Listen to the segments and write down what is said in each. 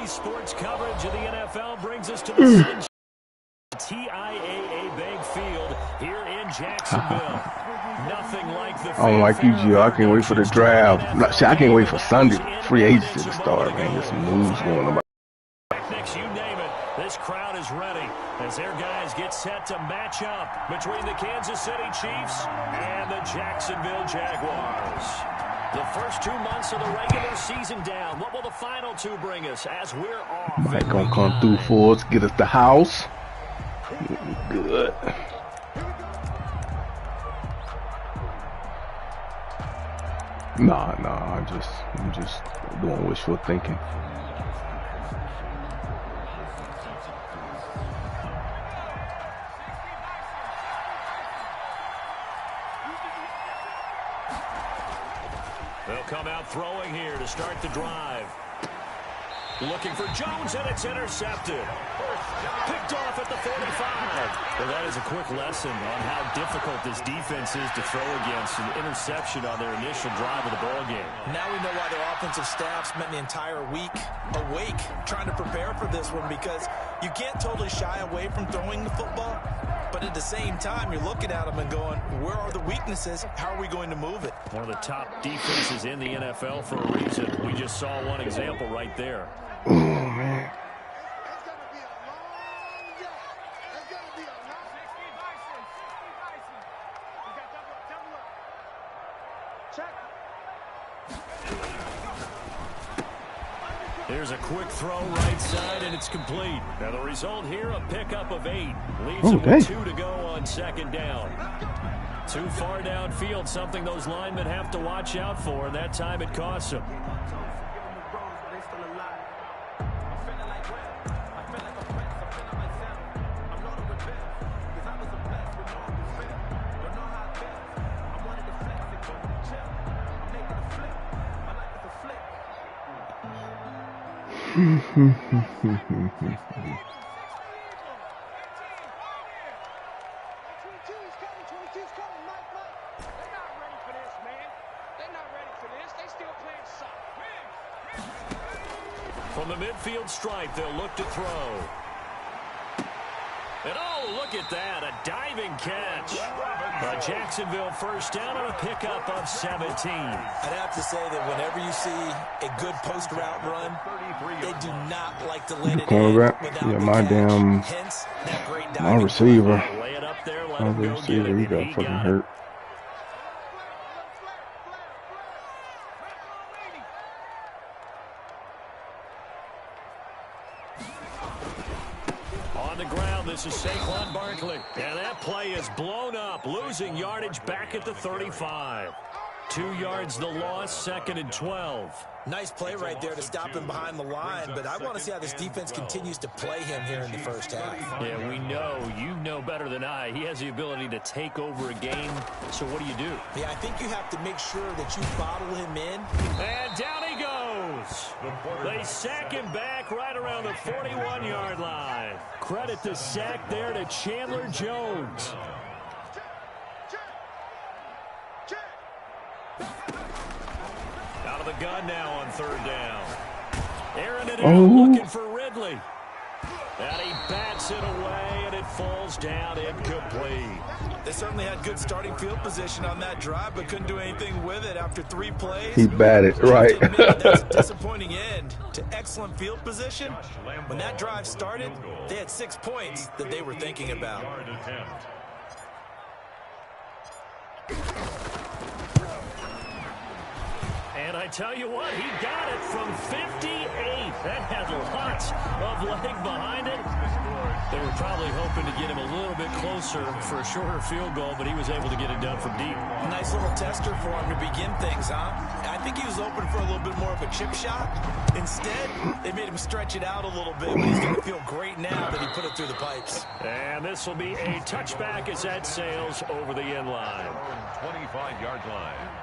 Today's sports coverage of the NFL brings us to the TIAA Bank Field here in Jacksonville. Nothing like the I don't like you, Gio. I can't wait for the draft. I can't wait for Sunday. Free agency to start, man. There's some news going on. Next, you name it. This crowd is ready as their guys get set to match up between the Kansas City Chiefs and the Jacksonville Jaguars. The first 2 months of the regular season down. What will the final two bring us as we're off? Mike gonna come through for us, get us the house. Good. Nah, I'm just doing wishful thinking. They'll come out throwing here to start the drive. Looking for Jones, and it's intercepted. Picked off at the 45. Well, that is a quick lesson on how difficult this defense is to throw against. An interception on their initial drive of the ball game. Now we know why their offensive staff spent the entire week awake trying to prepare for this one, because you can't totally shy away from throwing the football, but at the same time, you're looking at them and going, where are the weaknesses? How are we going to move it? One of the top defenses in the NFL for a reason. We just saw one example right there. Oh, man. Here's a quick throw right side, and it's complete. Now the result here, a pickup of 8. Leaves them with 2 to go on second down. Too far downfield, something those linemen have to watch out for, and that time it costs them. From the midfield stripe, they'll look to throw. And oh, look at that, a diving catch. A Jacksonville first down on a pickup of 17. I'd have to say that whenever you see a good post route run, they do not like to let it in without my receiver. Lay it up there, let My him go receiver, get it. he got fucking hurt. On the ground, this is Saquon Barkley. And that play is blown up, losing yardage back at the 35. 2 yards the loss, 2nd and 12. Nice play right there to stop him behind the line, but I want to see how this defense continues to play him here in the first half. Yeah, we know. You know better than I. He has the ability to take over a game, so what do? Yeah, I think you have to make sure that you bottle him in. And down he goes. They sack him back right around the 41-yard line. Credit the sack there to Chandler Jones. Out of the gun now on 3rd down. Aaron it looking for Ridley. And he bats it away, and it falls down incomplete. They certainly had good starting field position on that drive, but couldn't do anything with it after 3 plays. He batted, right. That's a disappointing end to excellent field position. When that drive started, they had 6 points that they were thinking about. And I tell you what, he got it from 58. That had lots of leg behind it. They were probably hoping to get him a little bit closer for a shorter field goal, but he was able to get it done from deep. Nice little tester for him to begin things, huh? I think he was open for a little bit more of a chip shot. Instead, they made him stretch it out a little bit, but he's going to feel great now that he put it through the pipes. And this will be a touchback as that sails over the end line. 25-yard line.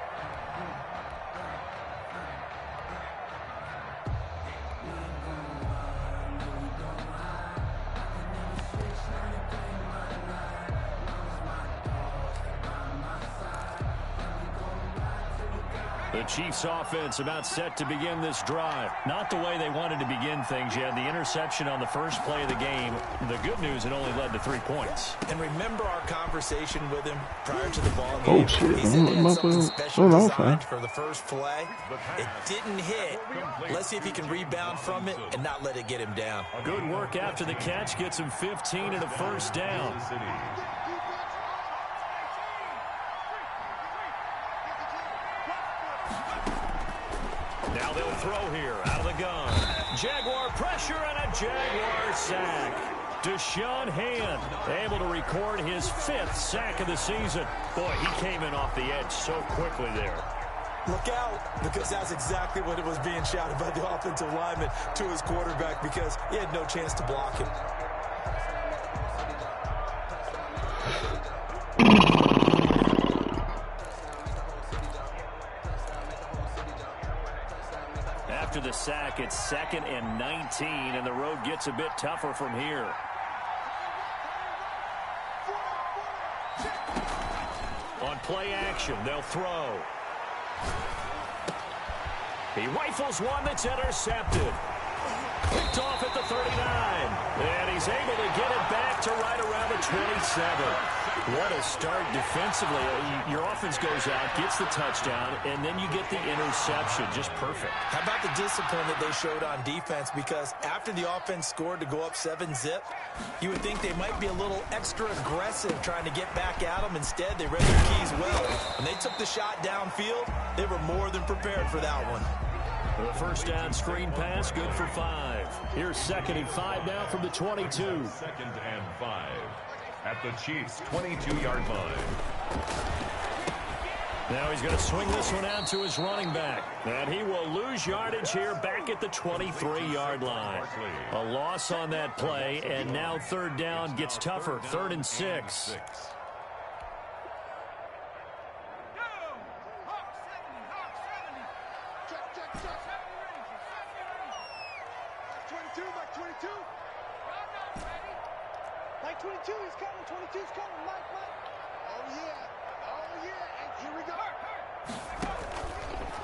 The Chiefs offense about set to begin this drive. Not the way they wanted to begin things. You had the interception on the first play of the game. The good news, it only led to 3 points. And remember our conversation with him prior to the ball game. Oh, shit. He said they had something special designed for the first play. It didn't hit. Let's see if he can rebound from it and not let it get him down. Good work after the catch. Gets him 15 and a first down. Now they'll throw here out of the gun. Jaguar pressure and a Jaguar sack. Deshaun Hand able to record his 5th sack of the season. Boy, he came in off the edge so quickly there. Look out, because that's exactly what it was being shouted by the offensive lineman to his quarterback, because he had no chance to block him. After the sack, it's 2nd and 19, and the road gets a bit tougher from here. On play action, they'll throw. He rifles one that's intercepted. Picked off at the 39. And he's able to get it back to right around the 27. What a start defensively. Your offense goes out, gets the touchdown, and then you get the interception. Just perfect. How about the discipline that they showed on defense? Because after the offense scored to go up 7-zip, you would think they might be a little extra aggressive trying to get back at them. Instead, they read their keys well. When they took the shot downfield, they were more than prepared for that one. The first down screen pass, good for 5. Here's 2nd and 5 now from the 22. 2nd and 5 at the Chiefs' 22-yard line. Now he's going to swing this one out to his running back. And he will lose yardage here back at the 23-yard line. A loss on that play, and now 3rd down gets tougher. 3rd and 6.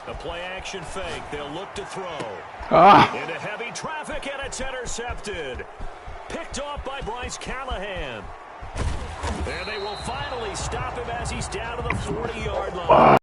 A play action fake. They'll look to throw. Into heavy traffic, and it's intercepted. Picked off by Bryce Callahan. And they will finally stop him as he's down to the 40-yard line.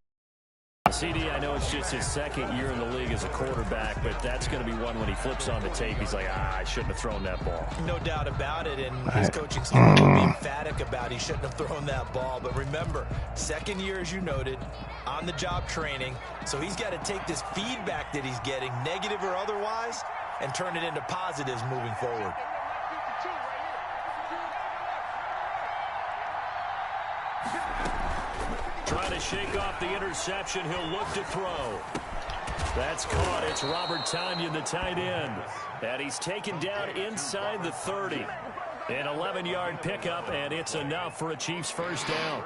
CD, I know it's just his 2nd year in the league as a quarterback, but that's going to be one when he flips on the tape. He's like, I shouldn't have thrown that ball. No doubt about it, and his coaching staff will be emphatic about he shouldn't have thrown that ball. But remember, 2nd year, as you noted, on-the-job training, so he's got to take this feedback that he's getting, negative or otherwise, and turn it into positives moving forward. Trying to shake off the interception. He'll look to throw. That's caught. It's Robert Tonyan, the tight end. And he's taken down inside the 30. An 11-yard pickup, and it's enough for a Chiefs first down.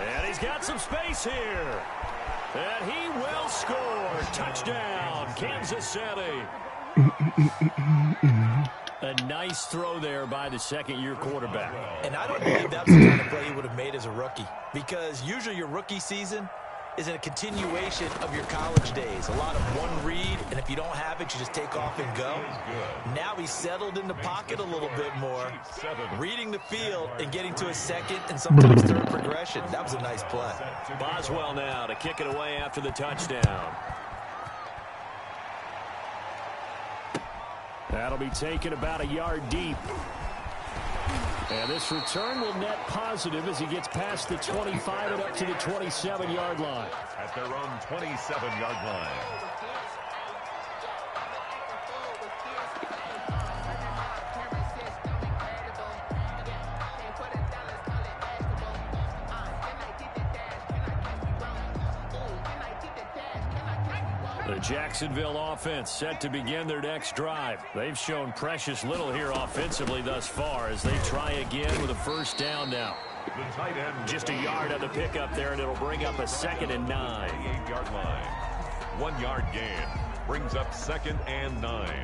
And he's got some space here. And he will score. Touchdown, Kansas City. A nice throw there by the 2nd-year quarterback. And I don't believe that's the kind of play he would have made as a rookie, because usually your rookie season is a continuation of your college days. A lot of one read, and if you don't have it, you just take off and go. Now he's settled in the pocket a little bit more, reading the field and getting to a 2nd and sometimes 3rd progression. That was a nice play. Boswell now to kick it away after the touchdown. That'll be taken about a yard deep. And this return will net positive as he gets past the 25 and up to the 27-yard line. At their own 27-yard line. The Jacksonville offense set to begin their next drive. They've shown precious little here offensively thus far as they try again with a first down now. The tight end. Just a yard on the pickup there, and it'll bring up a 2nd and 9. 8-yard line. 1 yard gain. Brings up 2nd and 9.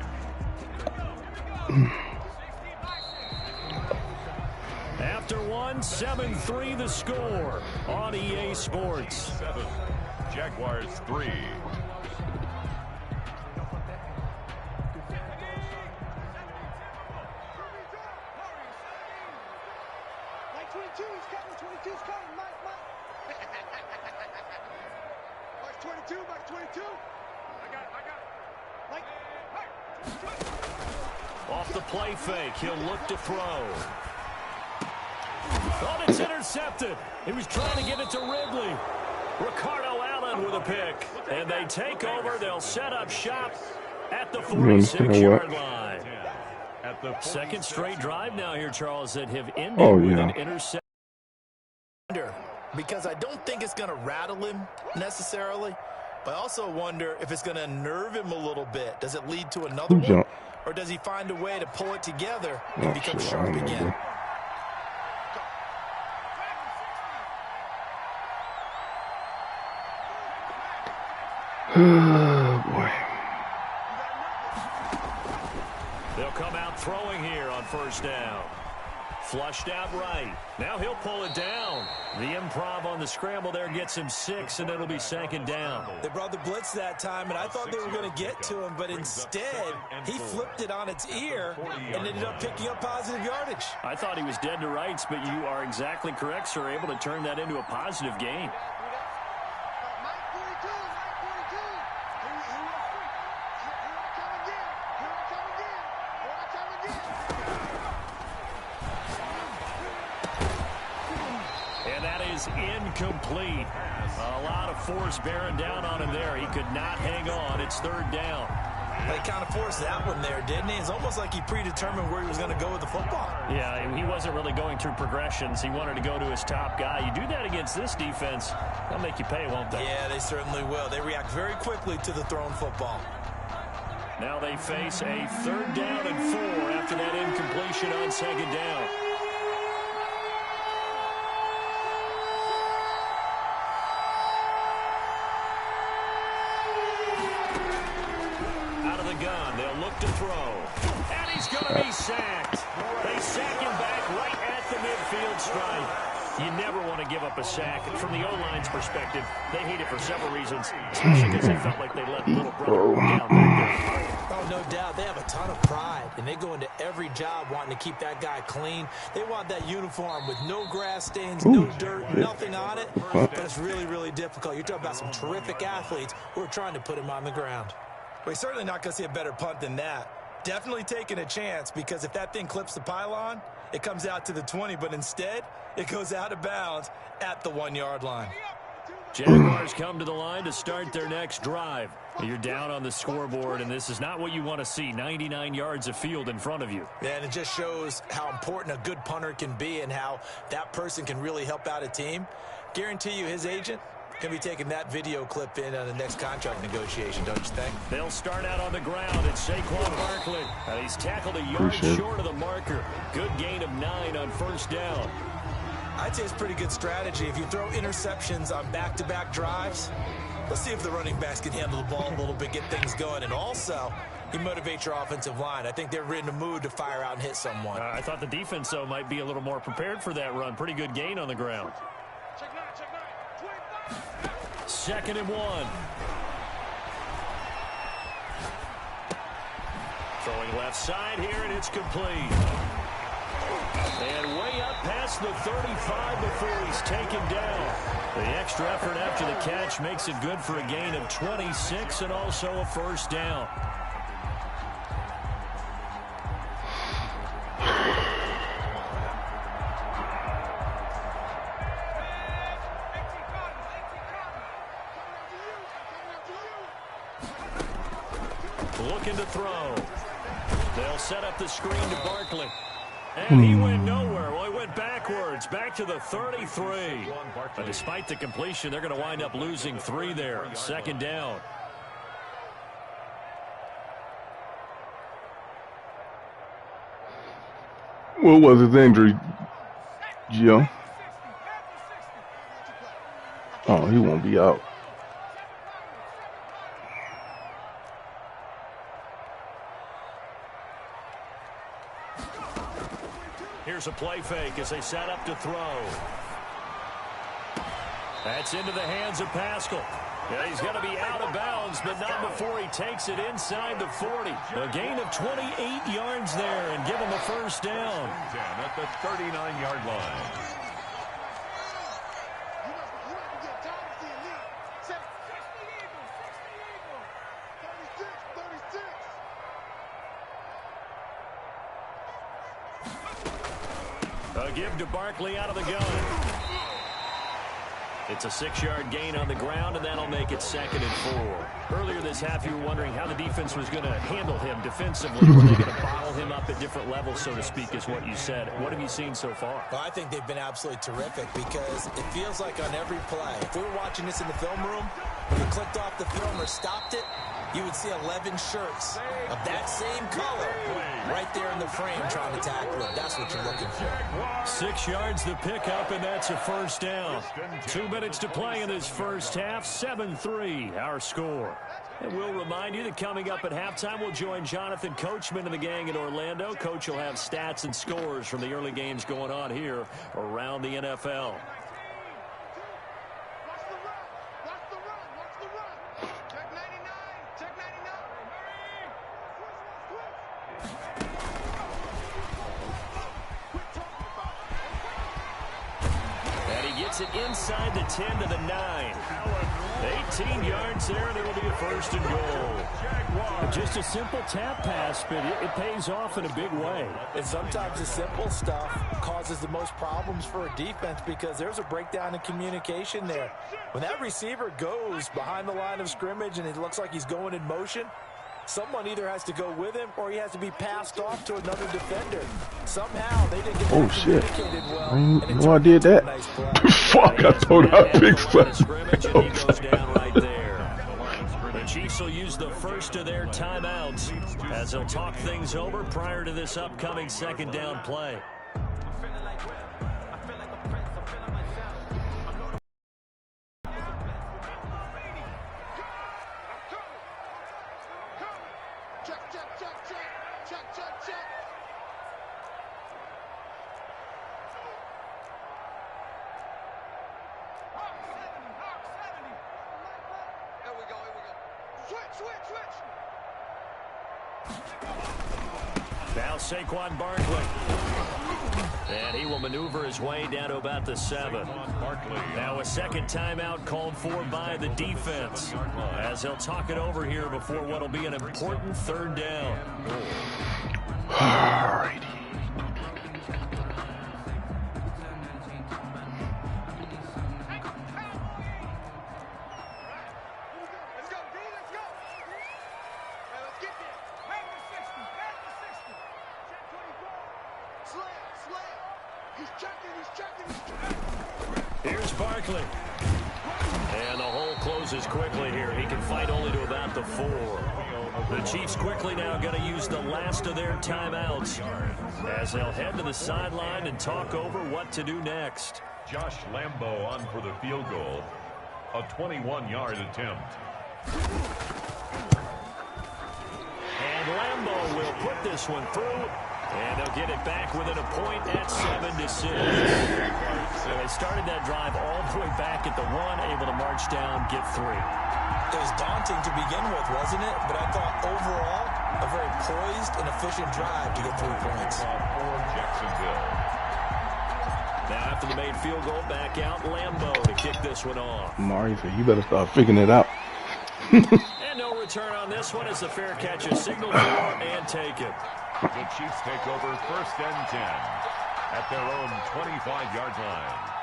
After one, 7-3 the score on EA Sports. 7. Jaguars 3. Off the play fake, he'll look to throw. Oh, it's intercepted. He was trying to get it to Ridley. Ricardo Allen with a pick. And they take over. They'll set up shop at the 46-yard line. At the 2nd straight drive now here, Charles, that have ended with an interception. Because I don't think it's going to rattle him necessarily, but I also wonder if it's going to nerve him a little bit. Does it lead to another one, or does he find a way to pull it together and become sharp again? Oh, boy. They'll come out throwing here on first down. Flushed out right. Now he'll pull it down. The improv on the scramble there gets him 6, and it'll be 2nd down. They brought the blitz that time, and I thought they were going to get to him, but instead he flipped it on its ear and ended up picking up positive yardage. I thought he was dead to rights, but you are exactly correct, sir, able to turn that into a positive gain. Incomplete. A lot of force bearing down on him there. He could not hang on. It's 3rd down. They kind of forced that one there, didn't he? It's almost like he predetermined where he was going to go with the football. Yeah, he wasn't really going through progressions. He wanted to go to his top guy. You do that against this defense, they'll make you pay, won't they? Yeah, they certainly will. They react very quickly to the thrown football. Now they face a 3rd down and 4 after that incompletion on 2nd down. To throw, and he's going to be sacked. They sack him back right at the midfield stripe. You never want to give up a sack. From the O-line's perspective, they hate it for several reasons, especially because they felt like they let little brother down back there. Oh, no doubt. They have a ton of pride, and they go into every job wanting to keep that guy clean. They want that uniform with no grass stains, no dirt, nothing on it, but it's really, really difficult. You're talking about some terrific athletes who are trying to put him on the ground. We're certainly not going to see a better punt than that. Definitely taking a chance, because if that thing clips the pylon, it comes out to the 20, but instead it goes out of bounds at the 1-yard line. Jaguars come to the line to start their next drive. You're down on the scoreboard, and this is not what you want to see, 99 yards of field in front of you. Yeah, and it just shows how important a good punter can be and how that person can really help out a team. Guarantee you his agent can be taking that video clip in on the next contract negotiation, don't you think? They'll start out on the ground. It's Saquon Barkley. And he's tackled a yard short of the marker. Good gain of 9 on first down. I'd say it's pretty good strategy. If you throw interceptions on back-to-back drives, let's see if the running backs can handle the ball a little bit, get things going. And also, you motivate your offensive line. I think they're in the mood to fire out and hit someone. I thought the defense, though, might be a little more prepared for that run. Pretty good gain on the ground. 2nd and 1. Throwing left side here, and it's complete. And way up past the 35 before he's taken down. The extra effort after the catch makes it good for a gain of 26 and also a first down. Looking to throw. They'll set up the screen to Barkley. And he went nowhere. Well, he went backwards, back to the 33. But despite the completion, they're going to wind up losing 3 there. 2nd down. What was his injury, Jim? Oh, he won't be out. Here's a play fake as they set up to throw. That's into the hands of Pascal. Yeah, he's going to be out of bounds, but not before he takes it inside the 40. A gain of 28 yards there and give him a first down. At the 39-yard line. A give to Barkley out of the gun. It's a 6-yard gain on the ground, and that'll make it 2nd and 4. Earlier this half, you were wondering how the defense was going to handle him defensively. Were they going to bottle him up at different levels, so to speak, is what you said. What have you seen so far? Well, I think they've been absolutely terrific because it feels like on every play, if we were watching this in the film room, when you clicked off the film or stopped it, you would see 11 shirts of that same color right there in the frame trying to tackle him. That's what you're looking for. 6 yards to pick up, and that's a first down. 2 minutes to play in this first half. 7-3, our score. And we'll remind you that coming up at halftime, we'll join Jonathan Coachman and the gang in Orlando. Coach will have stats and scores from the early games going on here around the NFL. It inside the 10 to the 9. 18 yards there, and it'll be a first and goal. Just a simple tap pass, but it pays off in a big way. And sometimes the simple stuff causes the most problems for a defense because there's a breakdown in communication there. When that receiver goes behind the line of scrimmage and it looks like he's going in motion, someone either has to go with him or he has to be passed off to another defender. Somehow they didn't get communicated well. I didn't know I did that. Nice Fuck, I told I fixed that. He goes down right there. The Chiefs will use the first of their timeouts as they'll talk things over prior to this upcoming second down play. Now Saquon Barkley. And he will maneuver his way down to about the 7. Now a second timeout called for by the defense as they'll talk it over here before what will be an important third down. Alrighty. Here's Barkley. And the hole closes quickly here. He can fight only to about the 4. The Chiefs quickly now going to use the last of their timeouts as they'll head to the sideline and talk over what to do next. Josh Lambo on for the field goal. A 21-yard attempt. And Lambo will put this one through. And they'll get it back within a point at 7-6. So they started that drive all the way back at the 1, able to march down, get 3. It was daunting to begin with, wasn't it? But I thought overall, a very poised and efficient drive to get 3 points. For Jacksonville. Now after the made field goal, back out Lambo to kick this one off. Mari said, you better start figuring it out. And no return on this one as the fair catch is signaled for and taken. The Chiefs take over 1st and 10 at their own 25-yard line.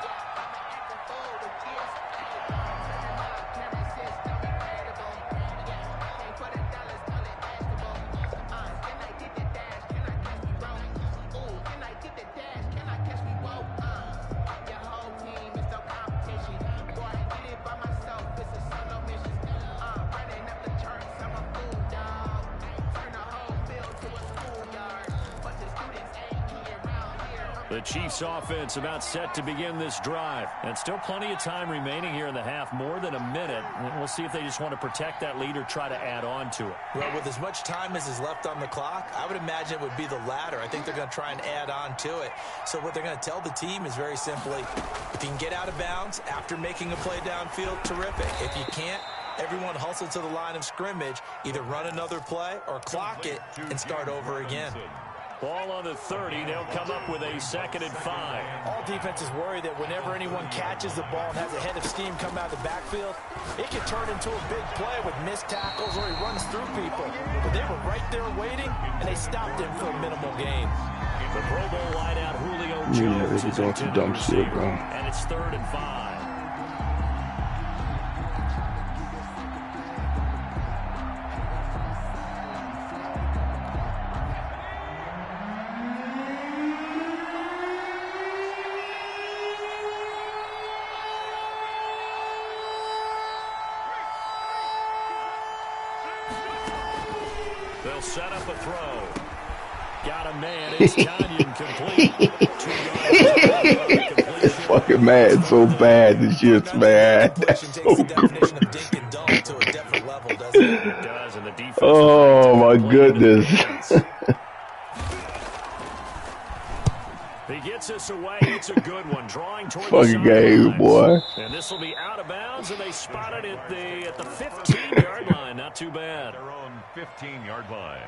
The Chiefs offense about set to begin this drive. And still plenty of time remaining here in the half, more than a minute. And we'll see if they just want to protect that lead or try to add on to it. Well, with as much time as is left on the clock, I would imagine it would be the latter. I think they're going to try and add on to it. So what they're going to tell the team is very simply, if you can get out of bounds after making a play downfield, terrific. If you can't, everyone hustle to the line of scrimmage, either run another play or clock it and start over again. Ball on the 30. They'll come up with a 2nd and 5. All defenses worry that whenever anyone catches the ball and has a head of steam come out of the backfield, it can turn into a big play with missed tackles or he runs through people. But they were right there waiting, and they stopped him for a minimal gain. The Pro Bowl wideout Julio Jones is doing some dumb shit, bro. And it's 3rd and 5. They'll set up a throw. Got a man. It's Tanyan complete. It's fucking mad so bad. This shit's mad. That's so gross. Oh my goodness. He gets us away. It's a good one. Drawing toward fucking game, boy. And this will be out of bounds, and they spot it at the 15-yard line. Not too bad. Their own 15-yard line.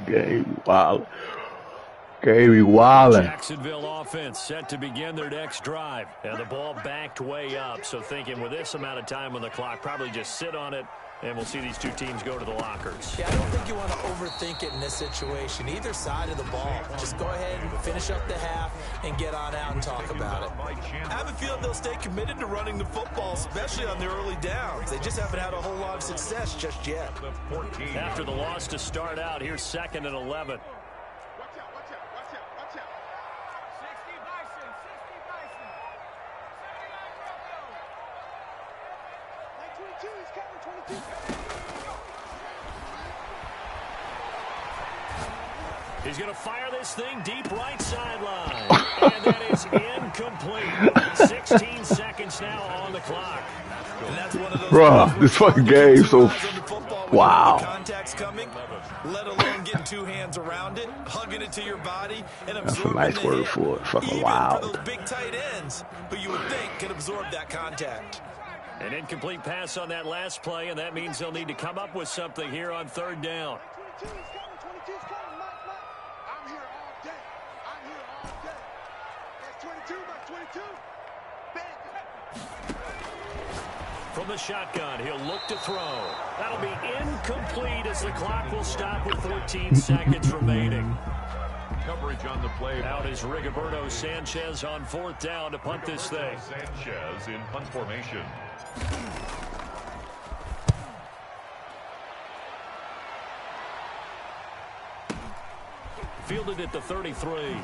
Game wild. Game wildin'. Jacksonville offense set to begin their next drive. And the ball backed way up. So thinking with this amount of time on the clock, probably just sit on it, and we'll see these two teams go to the lockers. Yeah, I don't think you want to overthink it in this situation. Either side of the ball. Just go ahead and finish up the half and get on out and talk about it. I have a feeling they'll stay committed to running the football, especially on their early downs. They just haven't had a whole lot of success just yet. After the loss to start out, here's 2nd and 11. He's going to fire this thing deep right sideline. And that is incomplete. 16 seconds now on the clock. And that's one of those Bruh, this fucking game so wow. Contact's coming, let alone getting two hands around it, hugging it to your body, and absorbing That's a nice word for it. Fucking wild. For those big tight ends who you would think could absorb that contact. An incomplete pass on that last play, and that means they'll need to come up with something here on 3rd down. From the shotgun, he'll look to throw. That'll be incomplete as the clock will stop with 14 seconds remaining. Coverage on the play. Out is Rigoberto Sanchez on 4th down to punt this thing. Sanchez in punt formation. Fielded at the 33.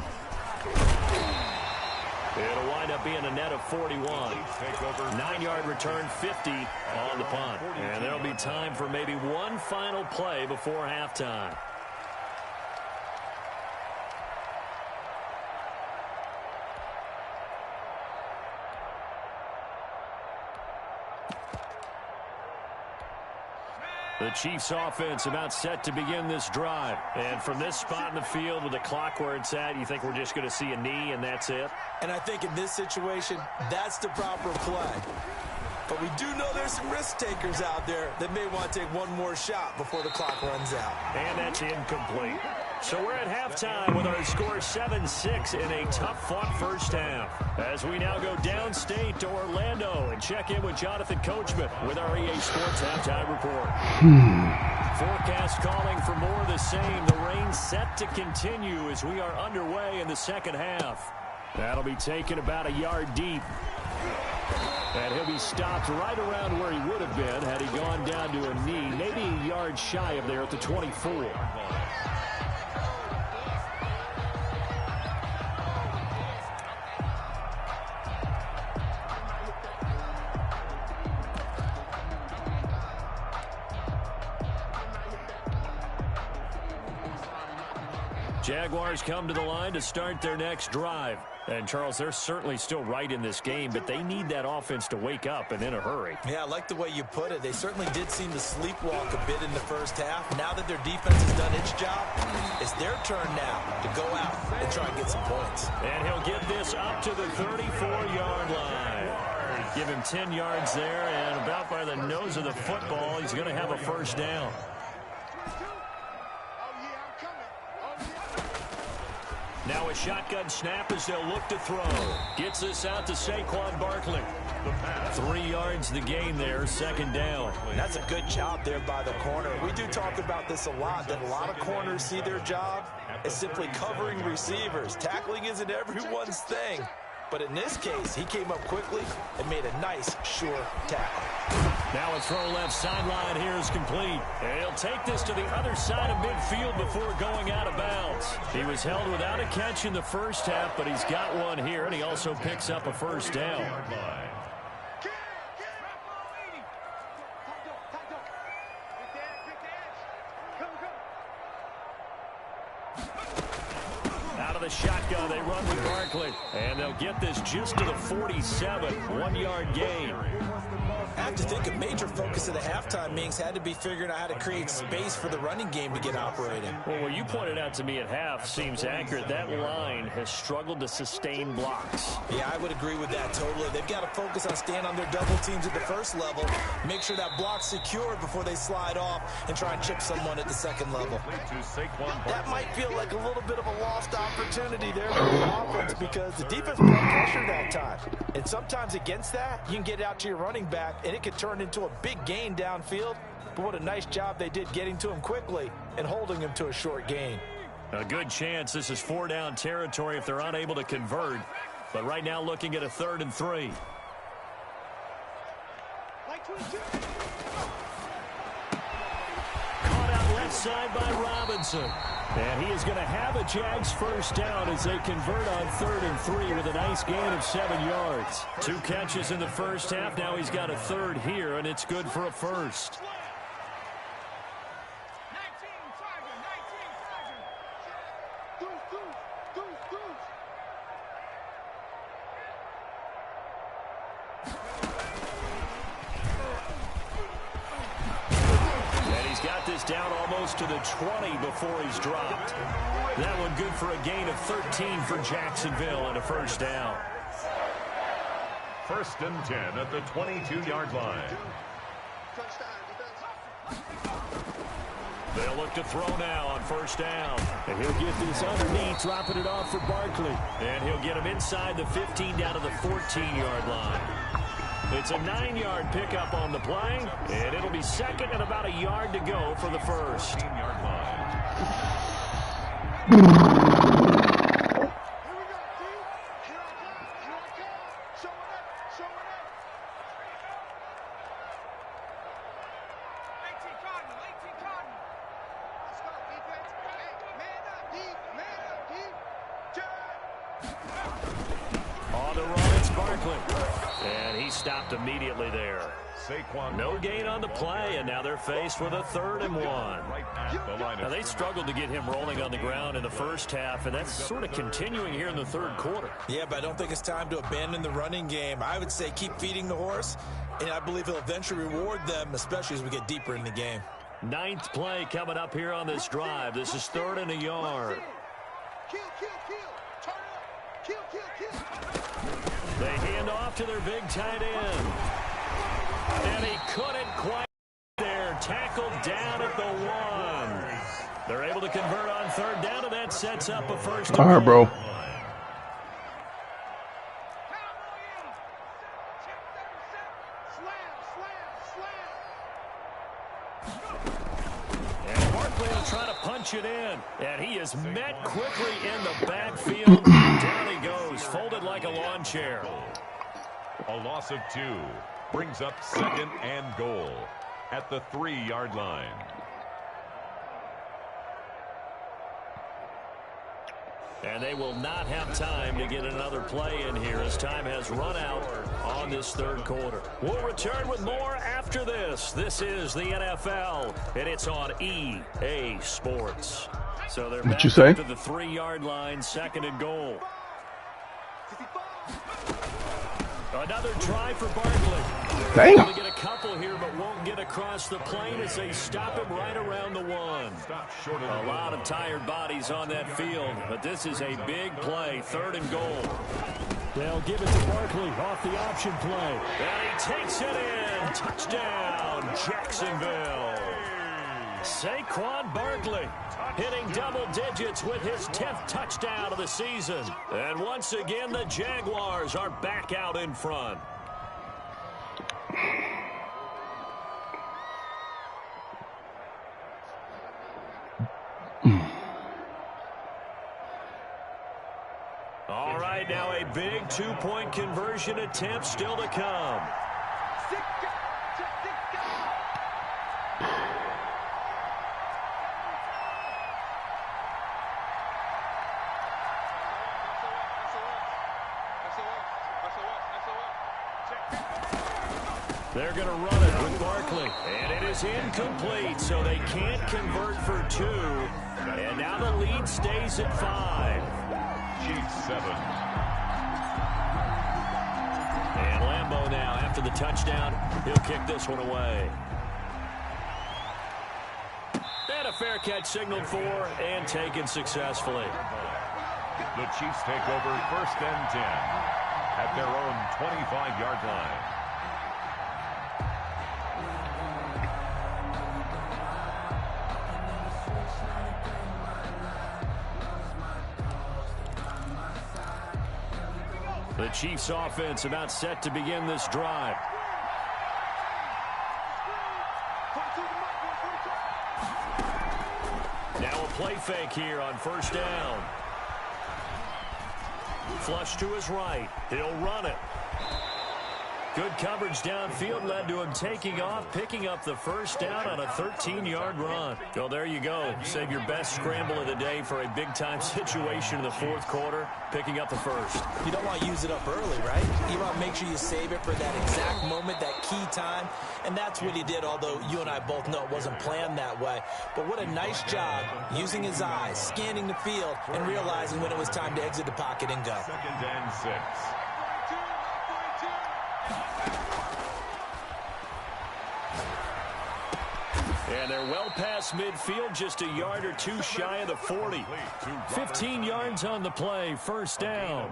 It'll wind up being a net of 41. 9-yard return, 50 on the punt. And there'll be time for maybe one final play before halftime. The Chiefs offense about set to begin this drive. And from this spot in the field with the clock where it's at, you think we're just going to see a knee and that's it? And I think in this situation, that's the proper play. But we do know there's some risk takers out there that may want to take one more shot before the clock runs out. And that's incomplete. So we're at halftime with our score 7-6 in a tough-fought first half. As we now go downstate to Orlando and check in with Jonathan Coachman with our EA Sports Halftime Report. Forecast calling for more of the same. The rain set to continue as we are underway in the second half. That'll be taken about a yard deep. And he'll be stopped right around where he would have been had he gone down to a knee, maybe a yard shy of there at the 24. Jaguars come to the line to start their next drive. And, Charles, they're certainly still right in this game, but they need that offense to wake up and in a hurry. Yeah, I like the way you put it. They certainly did seem to sleepwalk a bit in the first half. Now that their defense has done its job, it's their turn now to go out and try and get some points. And he'll get this up to the 34-yard line. Give him 10 yards there, and about by the nose of the football, he's going to have a first down. Now a shotgun snap as they'll look to throw. Gets this out to Saquon Barkley. 3 yards the gain there, second down. That's a good job there by the corner. We do talk about this a lot, that a lot of corners see their job as simply covering receivers. Tackling isn't everyone's thing. But in this case, he came up quickly and made a nice, sure tackle. Now a throw left sideline here is complete. And he'll take this to the other side of midfield before going out of bounds. He was held without a catch in the first half, but he's got one here, and he also picks up a first down. The shotgun, they run with Barkley, and they'll get this just to the 47, 1-yard gain. I have to think a major focus of the halftime meetings had to be figuring out how to create space for the running game to get operating. Well, what you pointed out to me at half seems accurate. That line has struggled to sustain blocks. Yeah, I would agree with that totally. They've got to focus on staying on their double teams at the first level, make sure that block's secured before they slide off and try and chip someone at the second level. That might feel like a little bit of a lost opportunity there for the offense because the defense brought pressure that time. And sometimes against that, you can get out to your running back and it could turn into a big gain downfield. But what a nice job they did getting to him quickly and holding him to a short gain. A good chance this is 4-down territory if they're unable to convert. But right now looking at a 3rd and 3. Caught out left side by Robinson. And he is going to have a Jags first down as they convert on 3rd and 3 with a nice gain of 7 yards. 2 catches in the first half. Now he's got a 3rd here, and it's good for a first. Down almost to the 20 before he's dropped. That one good for a gain of 13 for Jacksonville and a first down. 1st and 10 at the 22-yard line. They'll look to throw now on first down. And he'll get this underneath, dropping it off for Barkley. And he'll get him inside the 15 down to the 14-yard line. It's a 9-yard pickup on the play, and it'll be second and about a yard to go for the first. 15-yard line. On the run, it's Barkley. And he stopped immediately there. No gain on the play, and now they're faced with a 3rd and 1. Now, they struggled to get him rolling on the ground in the first half, and that's sort of continuing here in the 3rd quarter. Yeah, but I don't think it's time to abandon the running game. I would say keep feeding the horse, and I believe he'll eventually reward them, especially as we get deeper in the game. 9th play coming up here on this drive. This is 3rd and a yard. They hand off to their big tight end. And he couldn't quite there. Tackled down at the 1. They're able to convert on 3rd down, and that sets up a first. All right, bro. And Barkley will try to punch it in. And he is met quickly in the backfield. Down he goes, folded like a lawn chair. A loss of 2 brings up 2nd and goal at the 3-yard line. And they will not have time to get another play in here as time has run out on this third quarter. We'll return with more after this. This is the NFL, and it's on EA Sports. So they're back to the 3-yard line, 2nd and goal. Another try for Barkley. Damn. Get a couple here, but won't get across the plane as they stop him right around the 1. A lot of tired bodies on that field, but this is a big play, 3rd and goal. They'll give it to Barkley off the option play. And he takes it in. Touchdown, Jacksonville. Saquon Barkley hitting double digits with his 10th touchdown of the season. And once again, the Jaguars are back out in front. All right, now a big 2-point conversion attempt still to come. They're going to run it with Barkley. And it is incomplete, so they can't convert for 2. And now the lead stays at 5. Chiefs 7. And Lambeau now, after the touchdown, he'll kick this one away. And a fair catch signaled for and taken successfully. The Chiefs take over 1st and 10 at their own 25-yard line. The Chiefs offense about set to begin this drive. Now a play fake here on 1st down. Flush to his right. He'll run it. Good coverage downfield led to him taking off, picking up the 1st down on a 13-yard run. So there you go. Save your best scramble of the day for a big-time situation in the 4th quarter, picking up the 1st. You don't want to use it up early, right? You want to make sure you save it for that exact moment, that key time. And that's what he did, although you and I both know it wasn't planned that way. But what a nice job using his eyes, scanning the field, and realizing when it was time to exit the pocket and go. 2nd and 6. And they're well past midfield, just a yard or 2 shy of the 40. 15 yards on the play, 1st down.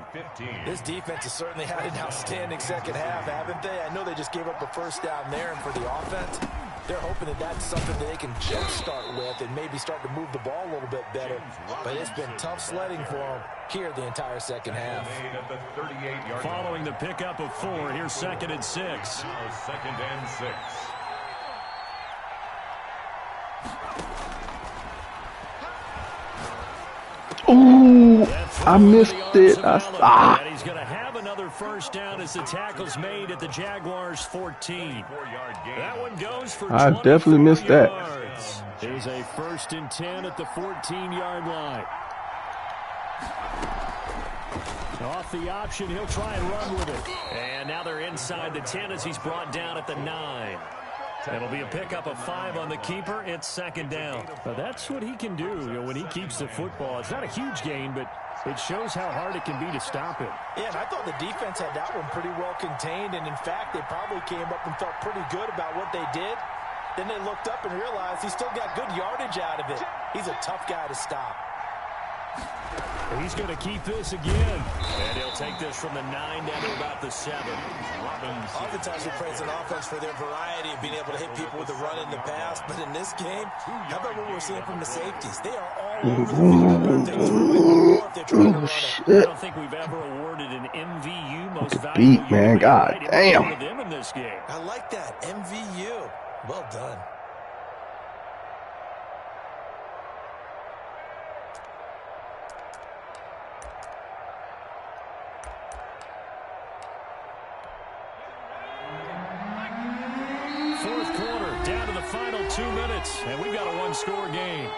This defense has certainly had an outstanding second half, haven't they? I know they just gave up a 1st down there, and for the offense, they're hoping that that's something that they can jumpstart with and maybe start to move the ball a little bit better. But it's been tough sledding for them here the entire second half. Following the pickup of 4, here's 2nd and 6. 2nd and 6. Ooh, I missed it. And he's going to have another 1st down as the tackle's made at the Jaguars 14. That one goes for I definitely missed that. Here's a 1st and 10 at the 14-yard line. Off the option, he'll try and run with it. And now they're inside the 10 as he's brought down at the 9. It'll be a pickup of 5 on the keeper. It's 2nd down. That's what he can do, when he keeps the football. It's not a huge gain, but it shows how hard it can be to stop it. Yeah, and I thought the defense had that one pretty well contained, and in fact, they probably came up and felt pretty good about what they did. Then they looked up and realized he still got good yardage out of it. He's a tough guy to stop. He's going to keep this again. And he'll take this from the 9 down to about the 7. Oftentimes we praise an offense for their variety of being able to hit people with the run in the pass. But in this game, how about what we're seeing from the safeties? They are all over the field. They're throwing more if they're trying to run it. I don't think we've ever awarded an MVU most valuable beat, man. God damn. them in this game. I like that. MVU. Well done. Fourth quarter, down to the final 2 minutes, and we've got a 1-score game.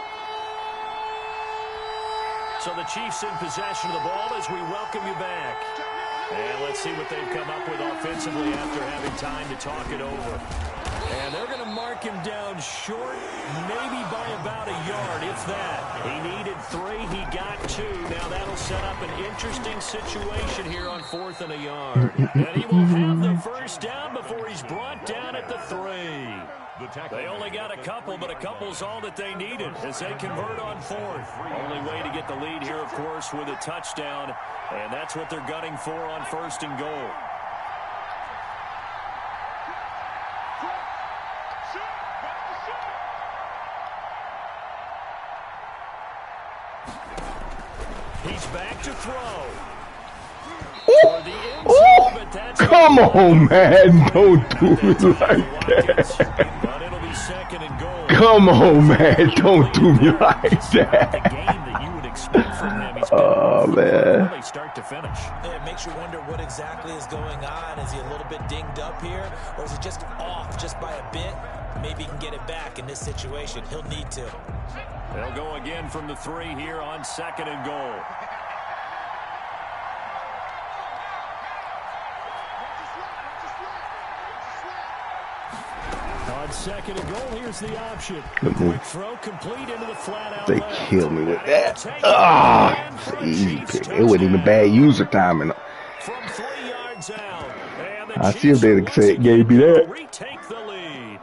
So the Chiefs in possession of the ball as we welcome you back. And let's see what they've come up with offensively after having time to talk it over. And they're going to mark him down short, maybe by about a yard, if that. He needed 3. He got 2. Now that'll set up an interesting situation here on 4th and a yard. And he will have the first down before he's brought down at the 3. They only got a couple, but a couple's all that they needed as they convert on 4th. Only way to get the lead here, of course, with a touchdown. And that's what they're gunning for on 1st and goal. He's back to throw. Come on, man. Don't do me like that. But it'll be 2nd and goal. Come on, man. Don't do me like that. The game that you would expect from him. He's been man. really start to finish. Yeah, it makes you wonder what exactly is going on. Is he a little bit dinged up here? Or is it just off just by a bit? Maybe he can get it back in this situation. He'll need to. They'll go again from the 3 here on 2nd and goal. On 2nd and goal, here's the option. Quick throw complete into the flat out. They kill me with that. It's an easy pick. It wasn't even bad user timing. From 3 yards out. I see if they gave me that. Retake the lead.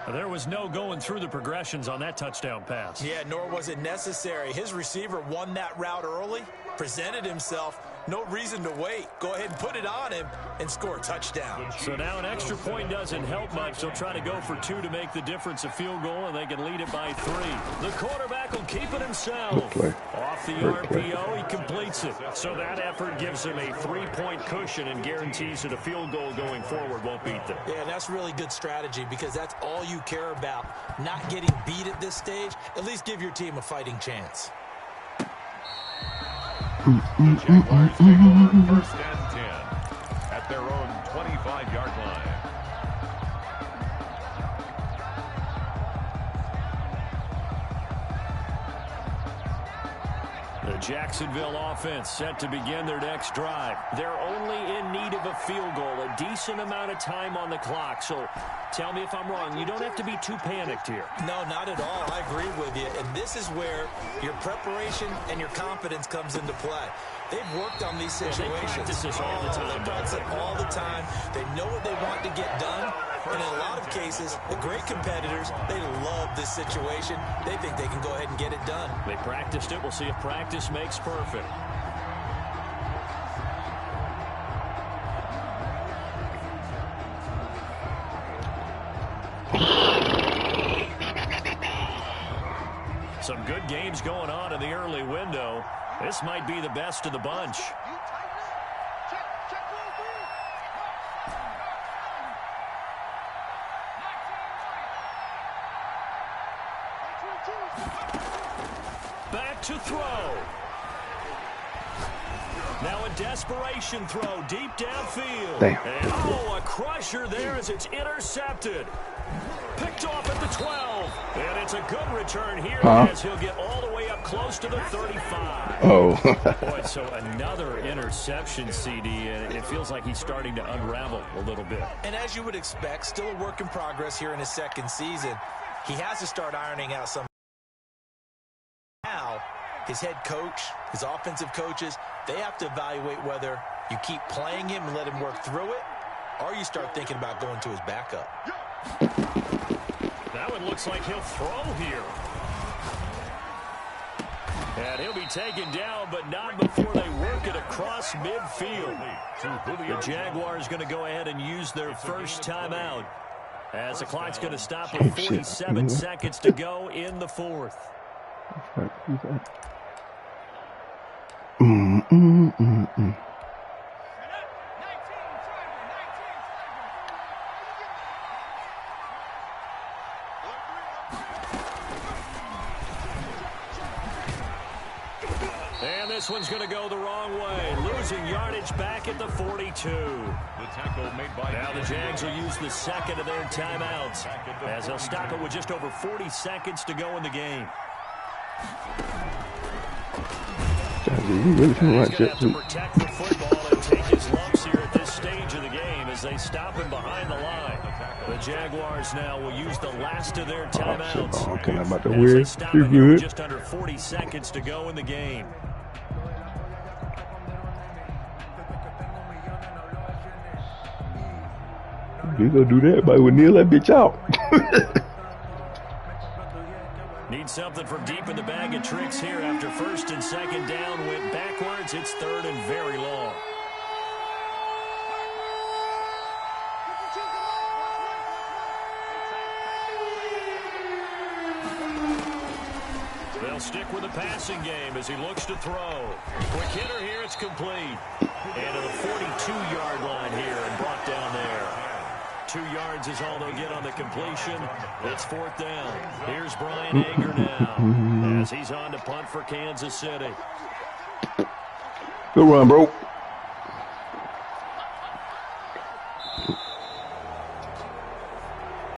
There was no going through the progressions on that touchdown pass. Yeah, nor was it necessary. His receiver won that route early, presented himself. No reason to wait. Go ahead and put it on him and score a touchdown. So now an extra point doesn't help much. They'll try to go for 2 to make the difference a field goal, and they can lead it by 3. The quarterback will keep it himself. Off the RPO, he completes it. So that effort gives him a 3-point cushion and guarantees that a field goal going forward won't beat them. Yeah, that's really good strategy because that's all you care about. Not getting beat at this stage. At least give your team a fighting chance. The Jaguars take over 1st and 10 at their own 25-yard line. The Jacksonville offense set to begin their next drive. They're only in need of a field goal, a decent amount of time on the clock. So tell me if I'm wrong. You don't have to be too panicked here. No, not at all. I agree with you. And this is where your preparation and your confidence comes into play. They've worked on these situations. They practice this all the time. They practice it all the time. They know what they want to get done. And in a lot of cases, the great competitors, they love this situation. They think they can go ahead and get it done. They practiced it. We'll see if practice makes perfect. Some good games going on in the early window. This might be the best of the bunch. Back to throw. Now a desperation throw deep downfield. Damn. And a crusher there as it's intercepted. Picked off at the 12. And it's a good return here as he'll get all the way up close to the 35. Boy, so another interception, CD, and it feels like he's starting to unravel a little bit. And as you would expect, still a work in progress here in his 2nd season. He has to start ironing out some. Now, his head coach, his offensive coaches, they have to evaluate whether you keep playing him and let him work through it, or you start thinking about going to his backup. That one looks like he'll throw here. And he'll be taken down, but not before they work it across midfield. The Jaguars going to go ahead and use their first timeout as the clock's going to stop with 47 seconds to go in the 4th. And this one's going to go the wrong way, losing yardage back at the 42. The tackle made by now the Jags will use the second of their timeouts as they'll stop it with just over 40 seconds to go in the game. You really can run He's going to have to protect the football and take his lumps here at this stage of the game as they stop him behind the line. The Jaguars now will use the last of their timeouts. Okay, I'm about to as win. they stop You him here with good? just under 40 seconds to go in the game. You gonna do that, but we'll kneel that bitch out. Need something from deep in the bag of tricks here after first and second down went backwards. It's third and very long. They'll stick with the passing game as he looks to throw. Quick hitter here, it's complete. And to the 42-yard line here and brought down there. 2 yards is all they'll get on the completion. It's fourth down. Here's Brian Anger now as he's on to punt for Kansas City. Good run, bro.